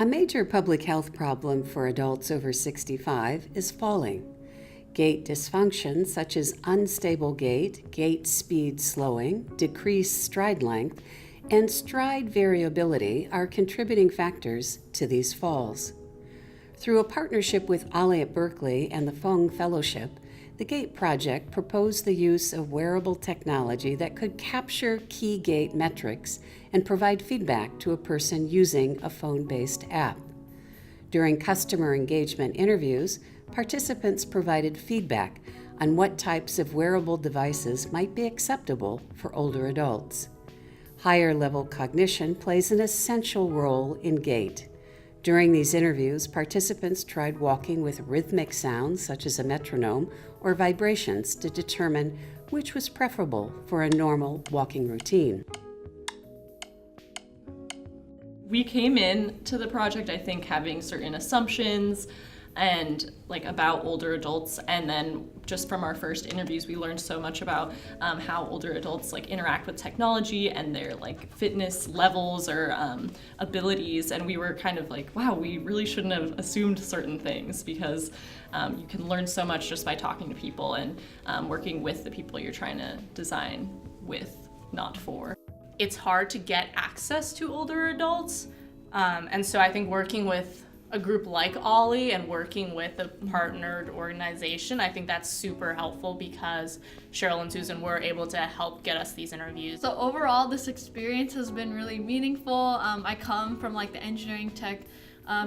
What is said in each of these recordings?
A major public health problem for adults over 65 is falling. Gait dysfunction, such as unstable gait, gait speed slowing, decreased stride length, and stride variability are contributing factors to these falls. Through a partnership with OLLI at Berkeley and the Fung Fellowship, the Gait project proposed the use of wearable technology that could capture key gait metrics and provide feedback to a person using a phone-based app. During customer engagement interviews, participants provided feedback on what types of wearable devices might be acceptable for older adults. Higher-level cognition plays an essential role in gait. During these interviews, participants tried walking with rhythmic sounds such as a metronome or vibrations to determine which was preferable for a normal walking routine. We came in to the project, I think, having certain assumptions and about older adults, and then just from our first interviews we learned so much about how older adults interact with technology and their fitness levels or abilities, and we were kind of wow, we really shouldn't have assumed certain things, because you can learn so much just by talking to people and working with the people you're trying to design with, not for. It's hard to get access to older adults, and so I think working with a group like OLLI and working with a partnered organization, I think that's super helpful, because Cheryl and Susan were able to help get us these interviews. So overall, this experience has been really meaningful. I come from the engineering tech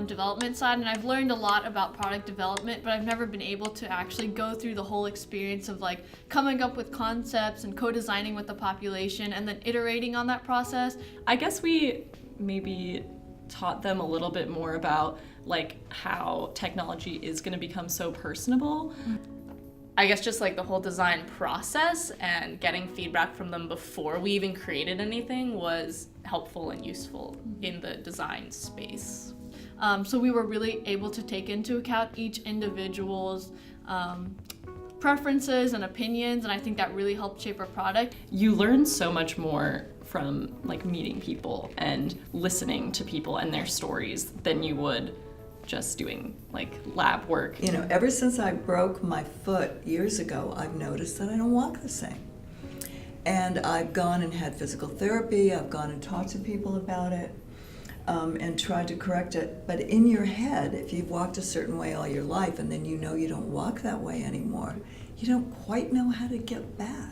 development side, and I've learned a lot about product development, but I've never been able to actually go through the whole experience of coming up with concepts and co-designing with the population and then iterating on that process. I guess we maybe taught them a little bit more about how technology is going to become so personable. I guess just the whole design process and getting feedback from them before we even created anything was helpful and useful in the design space. So we were really able to take into account each individual's preferences and opinions, and I think that really helped shape our product. You learn so much more from meeting people and listening to people and their stories than you would just doing lab work. Ever since I broke my foot years ago, I've noticed that I don't walk the same. And I've gone and had physical therapy, I've gone and talked to people about it, and tried to correct it. But in your head, if you've walked a certain way all your life and then you don't walk that way anymore, you don't quite know how to get back.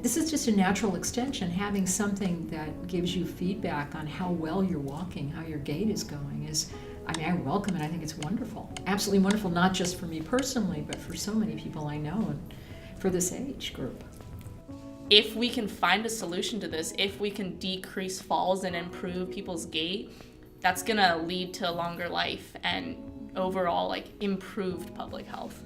This is just a natural extension. Having something that gives you feedback on how well you're walking, how your gait is going is, I welcome it. I think it's wonderful. Absolutely wonderful, not just for me personally, but for so many people I know and for this age group. If we can find a solution to this, if we can decrease falls and improve people's gait, that's gonna lead to a longer life and overall improved public health.